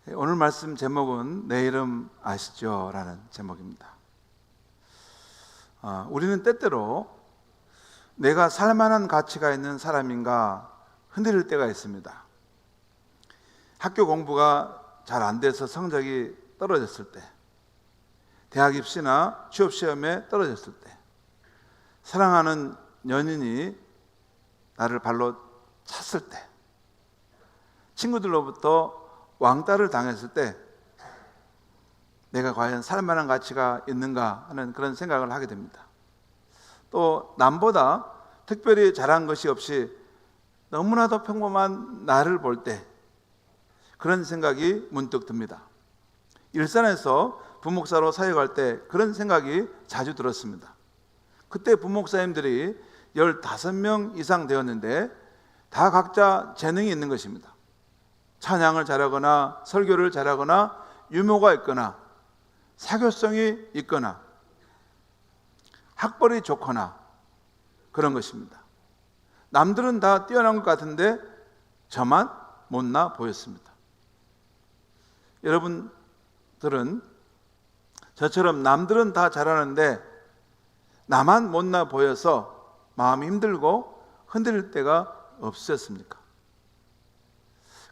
오늘 말씀 제목은 내 이름 아시죠? 라는 제목입니다. 우리는 때때로 내가 살만한 가치가 있는 사람인가 흔들릴 때가 있습니다. 학교 공부가 잘 안 돼서 성적이 떨어졌을 때, 대학 입시나 취업 시험에 떨어졌을 때, 사랑하는 연인이 나를 발로 찼을 때, 친구들로부터 왕따를 당했을 때 내가 과연 살만한 가치가 있는가 하는 그런 생각을 하게 됩니다. 또 남보다 특별히 잘한 것이 없이 너무나도 평범한 나를 볼 때 그런 생각이 문득 듭니다. 일산에서 부목사로 사역할 때 그런 생각이 자주 들었습니다. 그때 부목사님들이 15명 이상 되었는데 다 각자 재능이 있는 것입니다. 찬양을 잘하거나 설교를 잘하거나 유머가 있거나 사교성이 있거나 학벌이 좋거나 그런 것입니다. 남들은 다 뛰어난 것 같은데 저만 못나 보였습니다. 여러분들은 저처럼 남들은 다 잘하는데 나만 못나 보여서 마음이 힘들고 흔들릴 때가 없으셨습니까?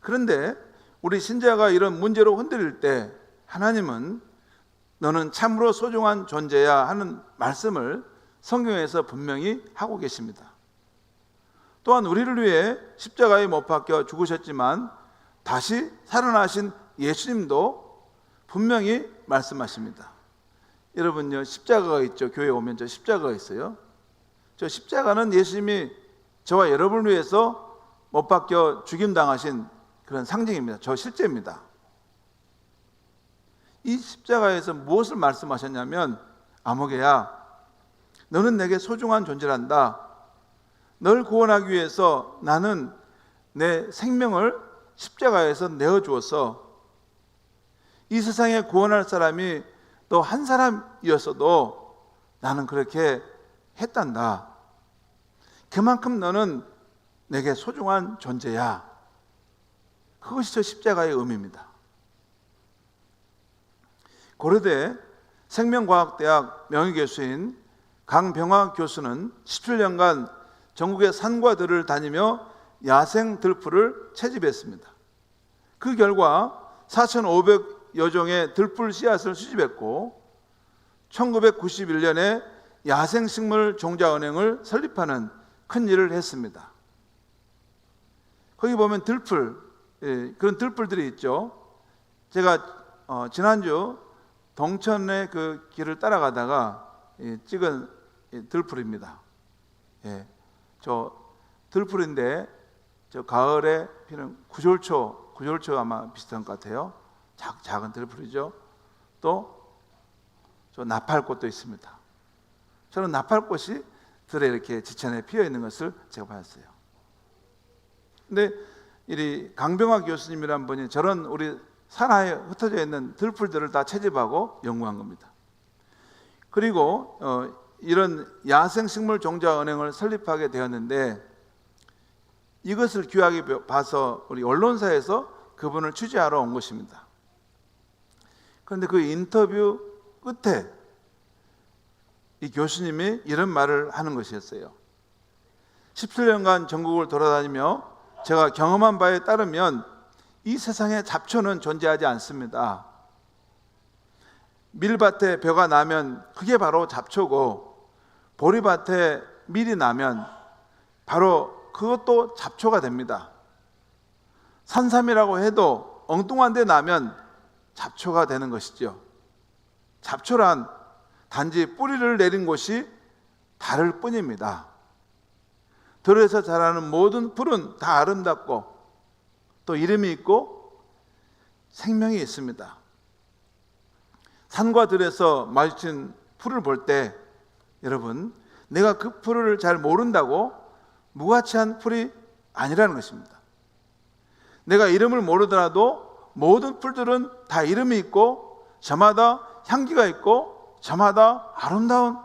그런데 우리 신자가 이런 문제로 흔들릴 때 하나님은 너는 참으로 소중한 존재야 하는 말씀을 성경에서 분명히 하고 계십니다. 또한 우리를 위해 십자가에 못 박혀 죽으셨지만 다시 살아나신 예수님도 분명히 말씀하십니다. 여러분요, 십자가가 있죠. 교회 오면 저 십자가가 있어요. 저 십자가는 예수님이 저와 여러분을 위해서 못 박혀 죽임당하신 그런 상징입니다. 저 실제입니다. 이 십자가에서 무엇을 말씀하셨냐면, 아무개야, 너는 내게 소중한 존재란다. 널 구원하기 위해서 나는 내 생명을 십자가에서 내어주어서 이 세상에 구원할 사람이 또 한 사람이었어도 나는 그렇게 했단다. 그만큼 너는 내게 소중한 존재야. 그것이 저 십자가의 의미입니다. 고려대 생명과학대학 명예교수인 강병화 교수는 17년간 전국의 산과 들을 다니며 야생 들풀을 채집했습니다. 그 결과 4,500여 종의 들풀 씨앗을 수집했고 1991년에 야생식물 종자은행을 설립하는 큰 일을 했습니다. 거기 보면 들풀, 그런 들풀들이 있죠. 제가 지난주 동천의 그 길을 따라가다가 찍은 들풀입니다. 저 들풀인데 저 가을에 피는 구절초 아마 비슷한 것 같아요. 작은 들풀이죠. 또 저 나팔꽃도 있습니다. 저는 나팔꽃이 들에 이렇게 지천에 피어 있는 것을 제가 봤어요. 근데 이 강병화 교수님이란 분이 저런 우리 산하에 흩어져 있는 들풀들을 다 채집하고 연구한 겁니다. 그리고 이런 야생식물 종자은행을 설립하게 되었는데 이것을 귀하게 봐서 우리 언론사에서 그분을 취재하러 온 것입니다. 그런데 그 인터뷰 끝에 이 교수님이 이런 말을 하는 것이었어요. 17년간 전국을 돌아다니며 제가 경험한 바에 따르면 이 세상에 잡초는 존재하지 않습니다. 밀밭에 벼가 나면 그게 바로 잡초고 보리밭에 밀이 나면 바로 그것도 잡초가 됩니다. 산삼이라고 해도 엉뚱한 데 나면 잡초가 되는 것이죠. 잡초란 단지 뿌리를 내린 곳이 다를 뿐입니다. 들에서 자라는 모든 풀은 다 아름답고 또 이름이 있고 생명이 있습니다. 산과 들에서 마주친 풀을 볼 때 여러분, 내가 그 풀을 잘 모른다고 무가치한 풀이 아니라는 것입니다. 내가 이름을 모르더라도 모든 풀들은 다 이름이 있고 저마다 향기가 있고 저마다 아름다운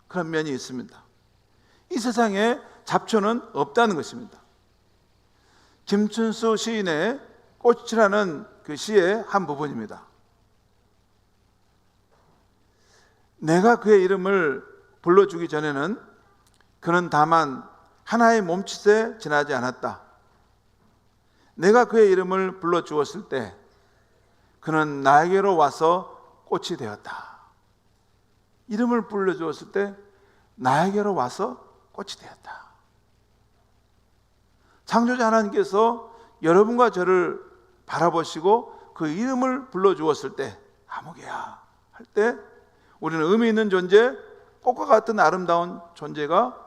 그런 면이 있습니다. 이 세상에 잡초는 없다는 것입니다. 김춘수 시인의 꽃이라는 그 그 시의 한 부분입니다. 내가 그의 이름을 불러주기 전에는 그는 다만 하나의 몸짓에 지나지 않았다. 내가 그의 이름을 불러주었을 때 그는 나에게로 와서 꽃이 되었다. 이름을 불러주었을 때 나에게로 와서 꽃이 되었다. 창조자 하나님께서 여러분과 저를 바라보시고 그 이름을 불러주었을 때 아무개야 할 때 우리는 의미 있는 존재, 꽃과 같은 아름다운 존재가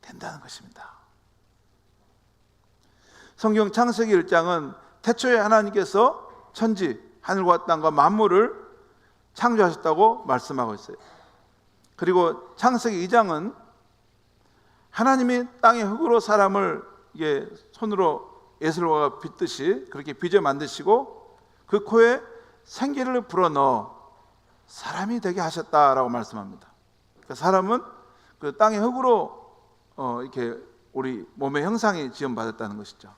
된다는 것입니다. 성경 창세기 1장은 태초에 하나님께서 천지, 하늘과 땅과 만물을 창조하셨다고 말씀하고 있어요. 그리고 창세기 2장은 하나님이 땅의 흙으로 사람을 이게 손으로 예술가가 빚듯이 그렇게 빚어 만드시고 그 코에 생기를 불어넣어 사람이 되게 하셨다라고 말씀합니다. 그러니까 사람은 그 땅의 흙으로 이렇게 우리 몸의 형상이 지음받았다는 것이죠.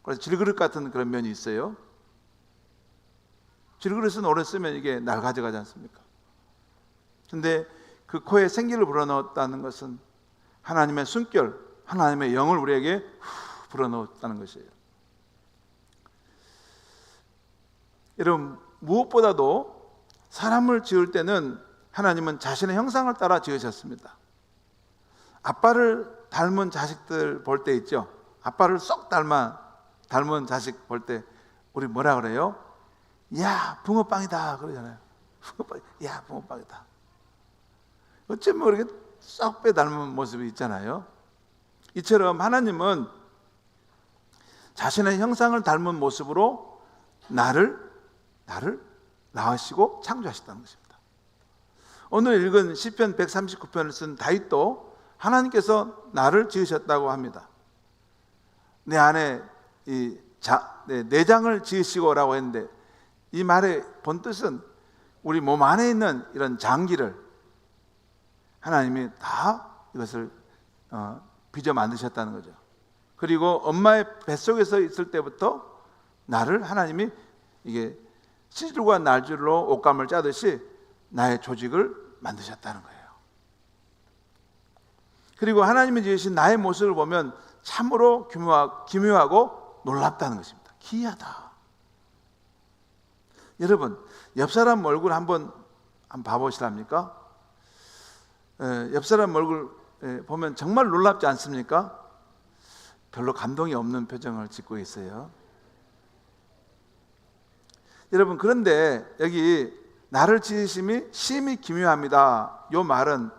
그래서 질그릇 같은 그런 면이 있어요. 질그릇은 오래 쓰면 이게 낡아져가지 않습니까? 근데 그 코에 생기를 불어넣었다는 것은 하나님의 숨결, 하나님의 영을 우리에게 불어넣었다는 것이에요. 여러분, 무엇보다도 사람을 지을 때는 하나님은 자신의 형상을 따라 지으셨습니다. 아빠를 닮은 자식들 볼 때 있죠. 아빠를 쏙 닮은 자식 볼 때 우리 뭐라 그래요? 야, 붕어빵이다 그러잖아요. 야, 붕어빵이다. 어쩌면 이렇게 쏙 빼 닮은 모습이 있잖아요. 이처럼 하나님은 자신의 형상을 닮은 모습으로 나를 낳으시고 창조하셨다는 것입니다. 오늘 읽은 시편 139편을 쓴 다윗도 하나님께서 나를 지으셨다고 합니다. 내 안에 내장을 지으시고라고 했는데 이 말의 본뜻은 우리 몸 안에 있는 이런 장기를 하나님이 다 이것을 빚어 만드셨다는 거죠. 그리고 엄마의 뱃속에서 있을 때부터 나를 하나님이 이게 시줄과 날줄로 옷감을 짜듯이 나의 조직을 만드셨다는 거예요. 그리고 하나님이 지으신 나의 모습을 보면 참으로 기묘하고 놀랍다는 것입니다. 기이하다. 여러분, 옆 사람 얼굴 한번 봐보시랍니까? 옆 사람 얼굴 보면 정말 놀랍지 않습니까? 별로 감동이 없는 표정을 짓고 있어요. 여러분, 그런데 여기 나를 지으심이 심히 기묘합니다. 이 말은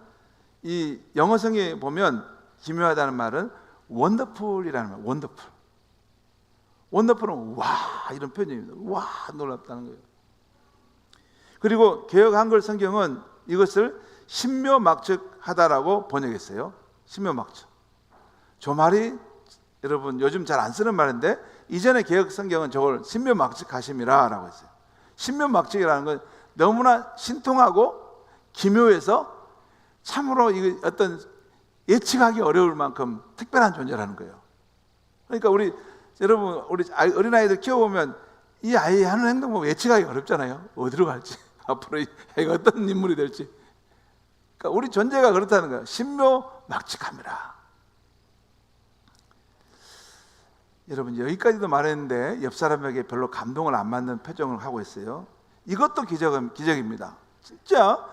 이 영어성에 보면 기묘하다는 말은 원더풀이라는 말. 원더풀은 와 이런 표현입니다. 와 놀랍다는 거예요. 그리고 개역 한글 성경은 이것을 신묘막측하다라고 번역했어요. 신묘막측. 저 말이 여러분 요즘 잘 안 쓰는 말인데 이전에 개역 성경은 저걸 신묘막측하심이라고 했어요. 신묘막측이라는 건 너무나 신통하고 기묘해서 참으로 어떤 예측하기 어려울 만큼 특별한 존재라는 거예요. 그러니까 여러분 우리 어린아이들 키워보면 이 아이 하는 행동 보면 예측하기 어렵잖아요. 어디로 갈지, 앞으로 애가 어떤 인물이 될지. 그러니까 우리 존재가 그렇다는 거예요. 신묘막측합니다. 여러분 여기까지도 말했는데 옆 사람에게 별로 감동을 안 받는 표정을 하고 있어요. 이것도 기적입니다. 진짜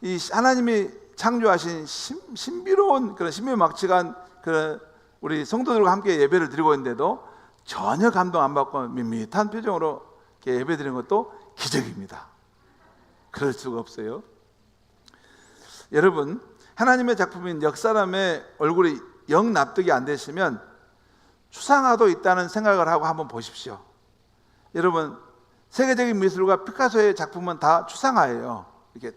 이 하나님이 창조하신 신비로운 그런 신묘막측한 그런 우리 성도들과 함께 예배를 드리고 있는데도 전혀 감동 안 받고 밋밋한 표정으로 이렇게 예배 드리는 것도 기적입니다. 그럴 수가 없어요. 여러분, 하나님의 작품인 역사람의 얼굴이 영 납득이 안 되시면 추상화도 있다는 생각을 하고 한번 보십시오. 여러분, 세계적인 미술가 피카소의 작품은 다 추상화예요. 이렇게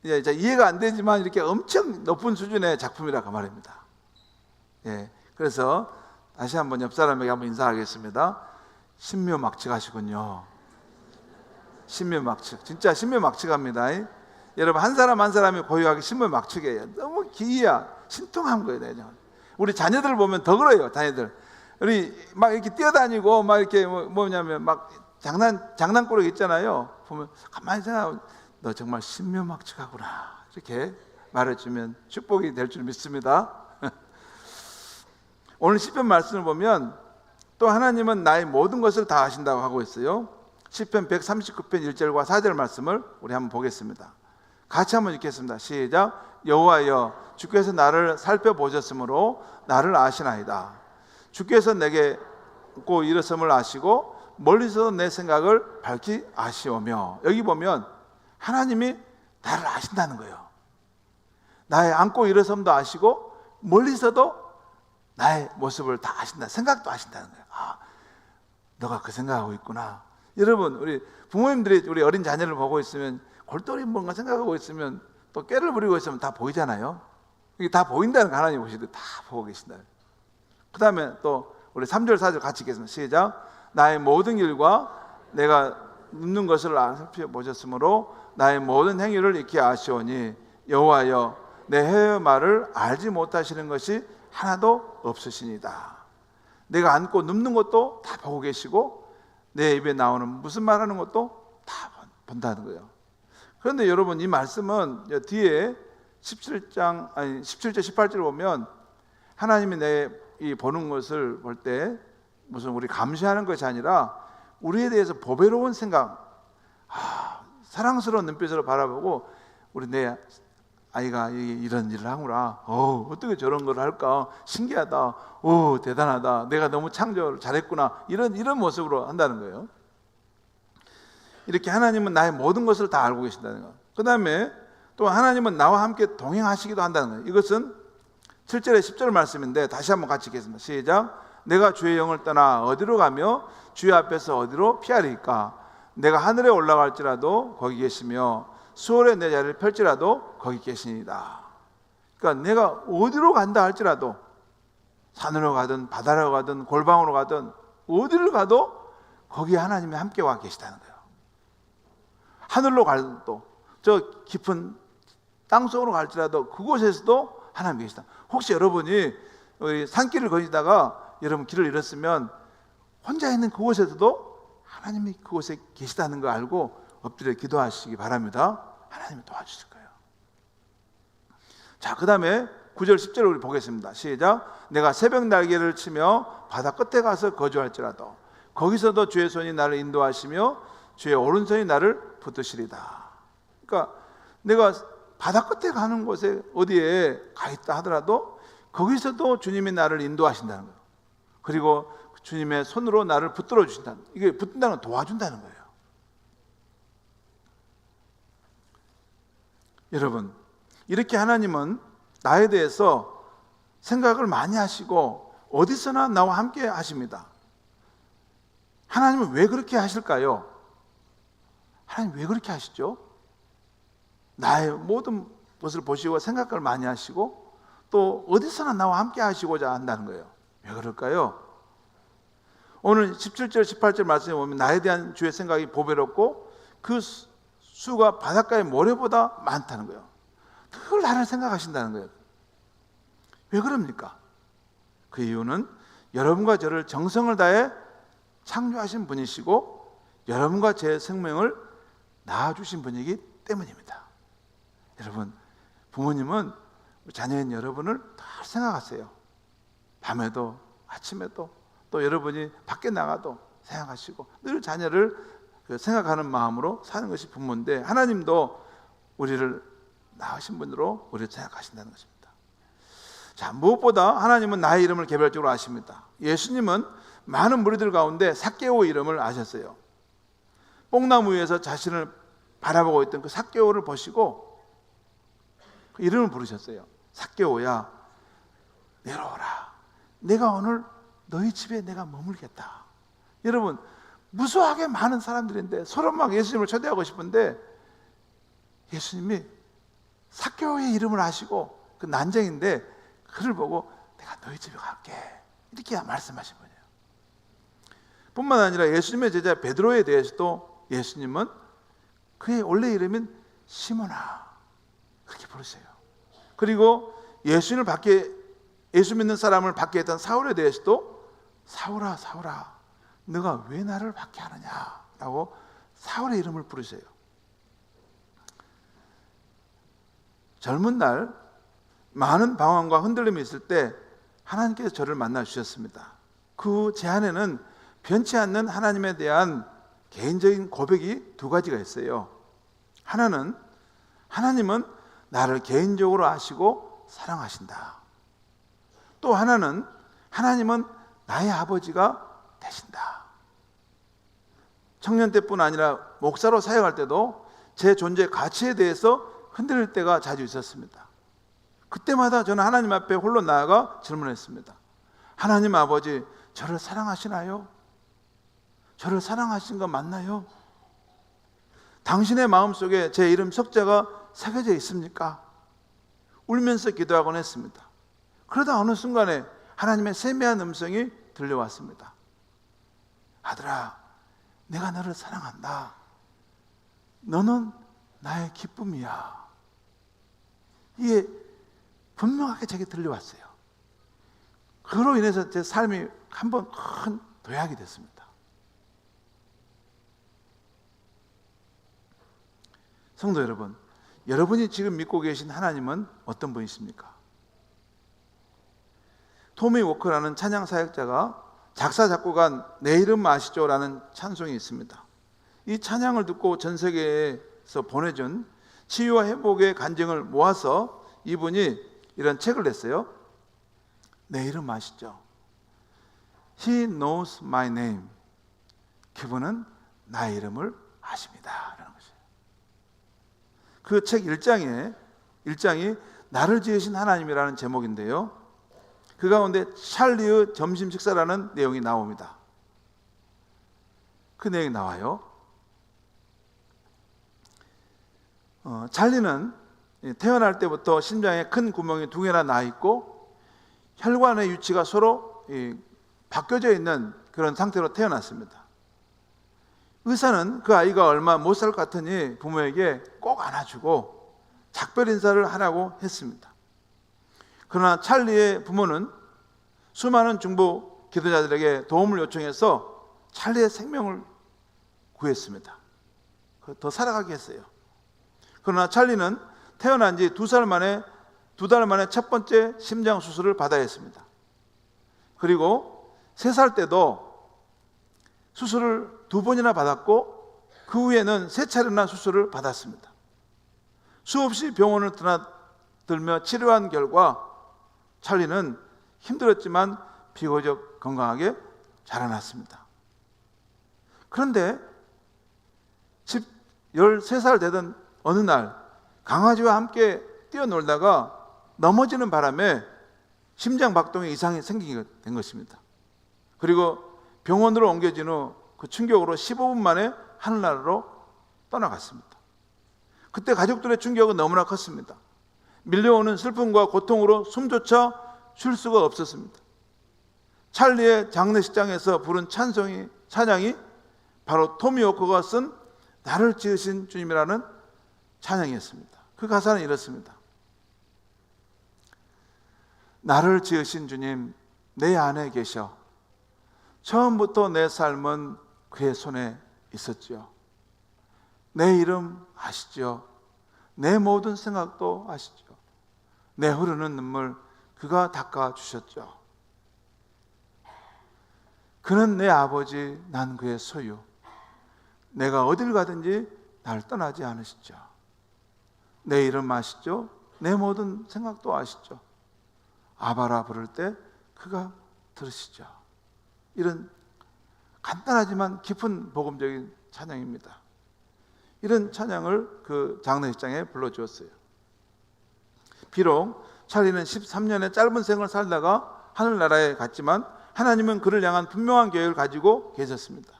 이제 이해가 안 되지만 이렇게 엄청 높은 수준의 작품이라고 말입니다. 예, 그래서 다시 한번 옆 사람에게 한번 인사하겠습니다. 신묘막측하시군요. 신묘막측, 진짜 신묘막측합니다. 여러분 한 사람 한 사람이 고유하게 신묘막측이에요. 너무 기이야, 신통한 거예요. 우리 자녀들 보면 더 그래요. 자녀들 우리 막 이렇게 뛰어다니고 막 이렇게 뭐냐면 막 장난꾸러기 있잖아요. 보면 가만히 생각하면 너 정말 신묘막측하구나 이렇게 말해주면 축복이 될 줄 믿습니다. 오늘 시편 말씀을 보면 또 하나님은 나의 모든 것을 다 아신다고 하고 있어요. 시편 139편 1절과 4절 말씀을 우리 한번 보겠습니다. 같이 한번 읽겠습니다. 시작. 여호와여 주께서 나를 살펴보셨으므로 나를 아시나이다. 주께서 내게 고 일어섬을 아시고 멀리서도 내 생각을 밝히 아시오며. 여기 보면 하나님이 나를 아신다는 거예요. 나의 앉고 일어섬도 아시고 멀리서도 나의 모습을 다 아신다. 생각도 아신다는 거예요. 아, 너가 그 생각하고 있구나. 여러분, 우리 부모님들이 우리 어린 자녀를 보고 있으면 골똘히 뭔가 생각하고 있으면 또 꾀를 부리고 있으면 다 보이잖아요. 이게 다 보인다는 거 하나님 보시듯 다 보고 계신다. 그 다음에 또 우리 3절 4절 같이 읽겠습니다. 시작. 나의 모든 길과 내가 눕는 것을 살펴보셨으므로 나의 모든 행위를 익히 아시오니 여호와여 내 혀의 말을 알지 못하시는 것이 하나도 없으시니다. 내가 앉고 눕는 것도 다 보고 계시고 내 입에 나오는 무슨 말하는 것도 다 본다는 거예요. 그런데 여러분 이 말씀은 뒤에 17절 18절 보면 하나님이 내 이 보는 것을 볼 때 무슨 우리 감시하는 것이 아니라 우리에 대해서 보배로운 생각, 사랑스러운 눈빛으로 바라보고 우리 내 아이가 이런 일을 하구나. 어떻게 저런 걸 할까? 신기하다. 대단하다. 내가 너무 창조를 잘했구나. 이런 모습으로 한다는 거예요. 이렇게 하나님은 나의 모든 것을 다 알고 계신다는 거. 그 다음에 또 하나님은 나와 함께 동행하시기도 한다는 거예요. 이것은 7절에 10절 말씀인데 다시 한번 같이 읽겠습니다. 시작. 내가 주의 영을 떠나 어디로 가며 주의 앞에서 어디로 피하리까? 내가 하늘에 올라갈지라도 거기 계시며 수월에 내 자리를 펼지라도 거기 계시니이다. 그러니까 내가 어디로 간다 할지라도 산으로 가든 바다로 가든 골방으로 가든 어디를 가도 거기에 하나님이 함께 와 계시다는 거예요. 하늘로 가도 저 깊은 땅속으로 갈지라도 그곳에서도 하나님이 계시다. 혹시 여러분이 산길을 거니다가 여러분 길을 잃었으면 혼자 있는 그곳에서도 하나님이 그곳에 계시다는 거 알고 엎드려 기도하시기 바랍니다. 하나님이 도와주실 거예요. 자, 그 다음에 9절 10절을 우리 보겠습니다. 시작. 내가 새벽 날개를 치며 바다 끝에 가서 거주할지라도 거기서도 주의 손이 나를 인도하시며 주의 오른손이 나를 붙드시리다. 그러니까 내가 바다 끝에 가는 곳에 어디에 가 있다 하더라도 거기서도 주님이 나를 인도하신다는 거예요. 그리고 주님의 손으로 나를 붙들어 주신다는 거예요. 이게 붙든다는 건 도와준다는 거예요. 여러분, 이렇게 하나님은 나에 대해서 생각을 많이 하시고 어디서나 나와 함께 하십니다. 하나님은 왜 그렇게 하실까요? 하나님 왜 그렇게 하시죠? 나의 모든 것을 보시고 생각을 많이 하시고 또 어디서나 나와 함께 하시고자 한다는 거예요. 왜 그럴까요? 오늘 17절 18절 말씀에 보면 나에 대한 주의 생각이 보배롭고 그 수가 바닷가의 모래보다 많다는 거예요. 늘 나를 생각하신다는 거예요. 왜 그럽니까? 그 이유는 여러분과 저를 정성을 다해 창조하신 분이시고 여러분과 제 생명을 낳아주신 분이기 때문입니다. 여러분, 부모님은 자녀인 여러분을 다 생각하세요. 밤에도 아침에도 또 여러분이 밖에 나가도 생각하시고 늘 자녀를 생각하는 마음으로 사는 것이 부모인데 하나님도 우리를 낳으신 분으로 우리를 생각하신다는 것입니다. 자, 무엇보다 하나님은 나의 이름을 개별적으로 아십니다. 예수님은 많은 무리들 가운데 삭개오 이름을 아셨어요. 뽕나무 위에서 자신을 바라보고 있던 그 삭개오를 보시고 그 이름을 부르셨어요. 삭개오야, 내려오라. 내가 오늘 너희 집에 내가 머물겠다. 여러분, 무수하게 많은 사람들인데 서로 막 예수님을 초대하고 싶은데 예수님이 삭개오의 이름을 아시고 그 난쟁인데 그를 보고 내가 너희 집에 갈게 이렇게 말씀하신 거예요. 뿐만 아니라 예수님의 제자 베드로에 대해서도 예수님은 그의 원래 이름인 시몬아 그렇게 부르세요. 그리고 예수 믿는 사람을 받게 했던 사울에 대해서도 사울아 사울아 너가 왜 나를 받게 하느냐 하고 사울의 이름을 부르세요. 젊은 날 많은 방황과 흔들림이 있을 때 하나님께서 저를 만나 주셨습니다. 그 제 안에는 변치 않는 하나님에 대한 개인적인 고백이 두 가지가 있어요. 하나는 하나님은 나를 개인적으로 아시고 사랑하신다. 또 하나는 하나님은 나의 아버지가 되신다. 청년 때뿐 아니라 목사로 사역할 때도 제 존재 가치에 대해서 흔들릴 때가 자주 있었습니다. 그때마다 저는 하나님 앞에 홀로 나아가 질문했습니다. 하나님 아버지, 저를 사랑하시나요? 저를 사랑하신 거 맞나요? 당신의 마음속에 제 이름 석자가 새겨져 있습니까? 울면서 기도하곤 했습니다. 그러다 어느 순간에 하나님의 세미한 음성이 들려왔습니다. 아들아, 내가 너를 사랑한다. 너는 나의 기쁨이야. 이게 분명하게 제게 들려왔어요. 그로 인해서 제 삶이 한번 큰 도약이 됐습니다. 성도 여러분, 여러분이 지금 믿고 계신 하나님은 어떤 분이십니까? 토미 워커라는 찬양 사역자가 작사 작곡한 내 이름 아시죠? 라는 찬송이 있습니다. 이 찬양을 듣고 전 세계에서 보내준 치유와 회복의 간증을 모아서 이분이 이런 책을 냈어요. 내 이름 아시죠? He knows my name. 그분은 나의 이름을 아십니다. 라는 것이에요. 그 책 1장이 나를 지으신 하나님이라는 제목인데요. 그 가운데 찰리의 점심 식사라는 내용이 나옵니다. 그 내용이 나와요. 찰리는 태어날 때부터 심장에 큰 구멍이 2개나 나 있고 혈관의 위치가 서로 바뀌어져 있는 그런 상태로 태어났습니다. 의사는 그 아이가 얼마 못 살 것 같으니 부모에게 꼭 안아주고 작별 인사를 하라고 했습니다. 그러나 찰리의 부모는 수많은 중보 기도자들에게 도움을 요청해서 찰리의 생명을 구했습니다. 더 살아가게 했어요. 그러나 찰리는 태어난 지 2달 만에 첫 번째 심장 수술을 받아야 했습니다. 그리고 3살 때도 수술을 2번이나 받았고 그 후에는 3차례나 수술을 받았습니다. 수없이 병원을 드나들며 치료한 결과 찰리는 힘들었지만 비교적 건강하게 자라났습니다. 그런데 13살 되던 어느 날 강아지와 함께 뛰어놀다가 넘어지는 바람에 심장 박동에 이상이 생기게 된 것입니다. 그리고 병원으로 옮겨진 후 그 충격으로 15분 만에 하늘나라로 떠나갔습니다. 그때 가족들의 충격은 너무나 컸습니다. 밀려오는 슬픔과 고통으로 숨조차 쉴 수가 없었습니다. 찰리의 장례식장에서 부른 찬양이 바로 토미 워커가 쓴 나를 지으신 주님이라는 찬양이었습니다. 그 가사는 이렇습니다. 나를 지으신 주님, 내 안에 계셔. 처음부터 내 삶은 그의 손에 있었지요. 내 이름 아시죠? 내 모든 생각도 아시죠? 내 흐르는 눈물 그가 닦아주셨죠. 그는 내 아버지, 난 그의 소유. 내가 어딜 가든지 날 떠나지 않으시죠. 내 이름 아시죠? 내 모든 생각도 아시죠. 아바라 부를 때 그가 들으시죠. 이런 간단하지만 깊은 복음적인 찬양입니다. 이런 찬양을 그 장례식장에 불러주었어요. 비록 찰리는 13년의 짧은 생을 살다가 하늘나라에 갔지만 하나님은 그를 향한 분명한 계획을 가지고 계셨습니다.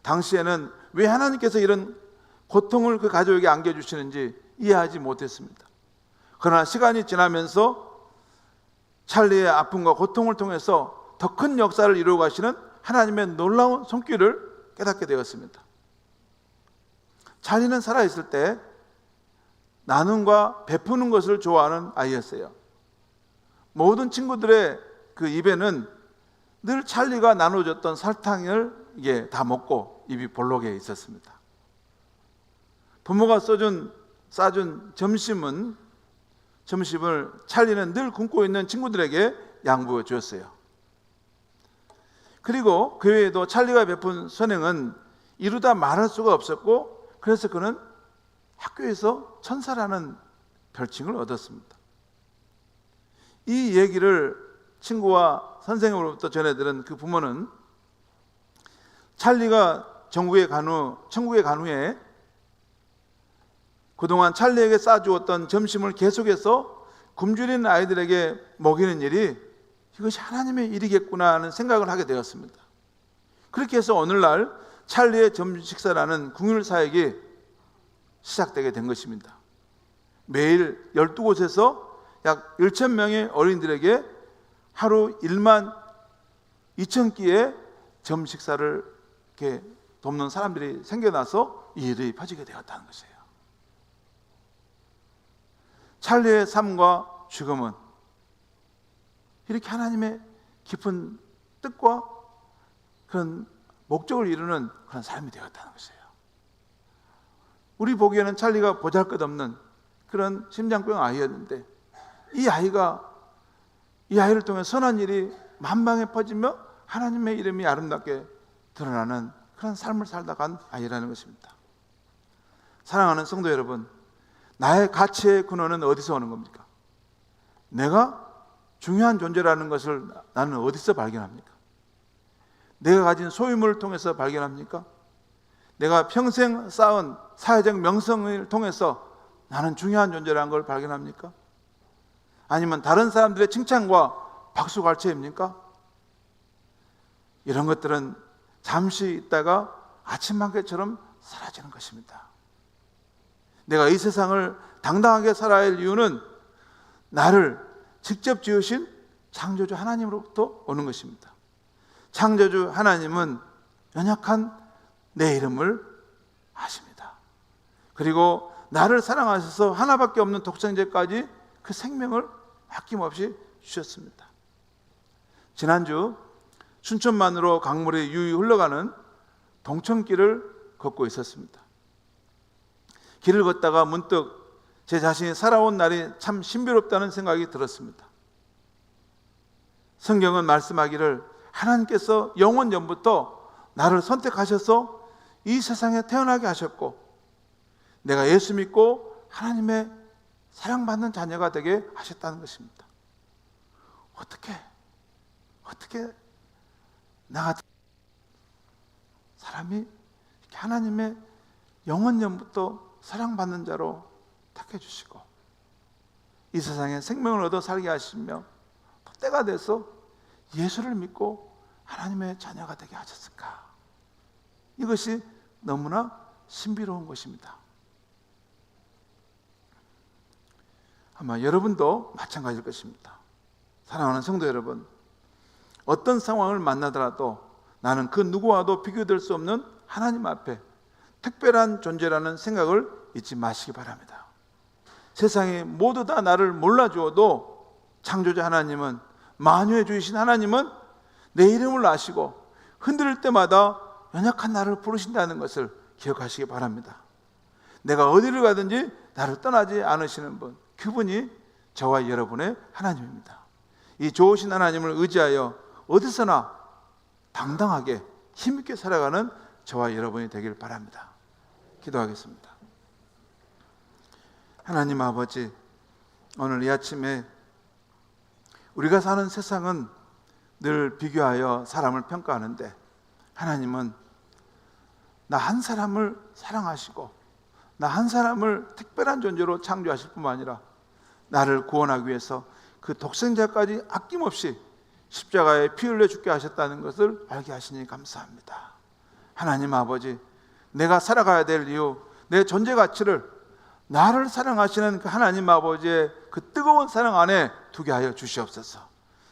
당시에는 왜 하나님께서 이런 고통을 그 가족에게 안겨주시는지 이해하지 못했습니다. 그러나 시간이 지나면서 찰리의 아픔과 고통을 통해서 더 큰 역사를 이루어 가시는 하나님의 놀라운 손길을 깨닫게 되었습니다. 찰리는 살아있을 때 나눔과 베푸는 것을 좋아하는 아이였어요. 모든 친구들의 그 입에는 늘 찰리가 나눠줬던 설탕을 이게 다 먹고 입이 볼록해 있었습니다. 부모가 싸준 점심을 찰리는 늘 굶고 있는 친구들에게 양보해 주었어요. 그리고 그 외에도 찰리가 베푼 선행은 이루다 말할 수가 없었고, 그래서 그는 학교에서 천사라는 별칭을 얻었습니다. 이 얘기를 친구와 선생님으로부터 전해 들은 그 부모는 찰리가 천국에 간 후에 그동안 찰리에게 싸주었던 점심을 계속해서 굶주린 아이들에게 먹이는 일이 이것이 하나님의 일이겠구나 하는 생각을 하게 되었습니다. 그렇게 해서 오늘날 찰리의 점심 식사라는 궁율 사역이 시작되게 된 것입니다. 매일 12곳에서 약 1,000명의 어린이들에게 하루 1만 2천 끼의 점심 식사를 이렇게 돕는 사람들이 생겨나서 이 일이 퍼지게 되었다는 것이에요. 찰리의 삶과 죽음은 이렇게 하나님의 깊은 뜻과 그런 목적을 이루는 그런 삶이 되었다는 것이에요. 우리 보기에는 찰리가 보잘것없는 그런 심장병 아이였는데 이 아이를 통해 선한 일이 만방에 퍼지며 하나님의 이름이 아름답게 드러나는 그런 삶을 살다 간 아이라는 것입니다. 사랑하는 성도 여러분, 나의 가치의 근원은 어디서 오는 겁니까? 내가 중요한 존재라는 것을 나는 어디서 발견합니까? 내가 가진 소유물을 통해서 발견합니까? 내가 평생 쌓은 사회적 명성을 통해서 나는 중요한 존재라는 걸 발견합니까? 아니면 다른 사람들의 칭찬과 박수갈채입니까? 이런 것들은 잠시 있다가 아침만개처럼 사라지는 것입니다. 내가 이 세상을 당당하게 살아야 할 이유는 나를 직접 지으신 창조주 하나님으로부터 오는 것입니다. 창조주 하나님은 연약한 내 이름을 아십니다. 그리고 나를 사랑하셔서 하나밖에 없는 독생자까지 그 생명을 아낌없이 주셨습니다. 지난주 춘천만으로 강물이 유유 흘러가는 동천길을 걷고 있었습니다. 길을 걷다가 문득 제 자신이 살아온 날이 참 신비롭다는 생각이 들었습니다. 성경은 말씀하기를 하나님께서 영원 전부터 나를 선택하셔서 이 세상에 태어나게 하셨고 내가 예수 믿고 하나님의 사랑받는 자녀가 되게 하셨다는 것입니다. 어떻게 나 같은 사람이 이렇게 하나님의 영원 전부터 사랑받는 자로 택해 주시고 이 세상에 생명을 얻어 살게 하시며 또 때가 돼서 예수를 믿고 하나님의 자녀가 되게 하셨을까? 이것이 너무나 신비로운 것입니다. 아마 여러분도 마찬가지일 것입니다. 사랑하는 성도 여러분, 어떤 상황을 만나더라도 나는 그 누구와도 비교될 수 없는 하나님 앞에 특별한 존재라는 생각을 잊지 마시기 바랍니다. 세상이 모두 다 나를 몰라주어도 창조자 하나님은, 만유해 주신 하나님은 내 이름을 아시고 흔들릴 때마다 연약한 나를 부르신다는 것을 기억하시기 바랍니다. 내가 어디를 가든지 나를 떠나지 않으시는 분, 그분이 저와 여러분의 하나님입니다. 이 좋으신 하나님을 의지하여 어디서나 당당하게 힘있게 살아가는 저와 여러분이 되길 바랍니다. 기도하겠습니다. 하나님 아버지, 오늘 이 아침에 우리가 사는 세상은 늘 비교하여 사람을 평가하는데 하나님은 나 한 사람을 사랑하시고 나 한 사람을 특별한 존재로 창조하실 뿐만 아니라 나를 구원하기 위해서 그 독생자까지 아낌없이 십자가에 피 흘려 죽게 하셨다는 것을 알게 하시니 감사합니다. 하나님 아버지, 내가 살아가야 될 이유, 내 존재 가치를 나를 사랑하시는 그 하나님 아버지의 그 뜨거운 사랑 안에 두게 하여 주시옵소서.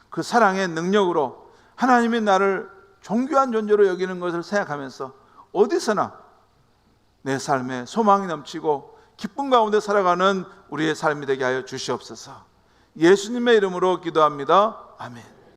그 사랑의 능력으로 하나님이 나를 존귀한 존재로 여기는 것을 생각하면서 어디서나 내 삶에 소망이 넘치고 기쁨 가운데 살아가는 우리의 삶이 되게 하여 주시옵소서. 예수님의 이름으로 기도합니다. 아멘.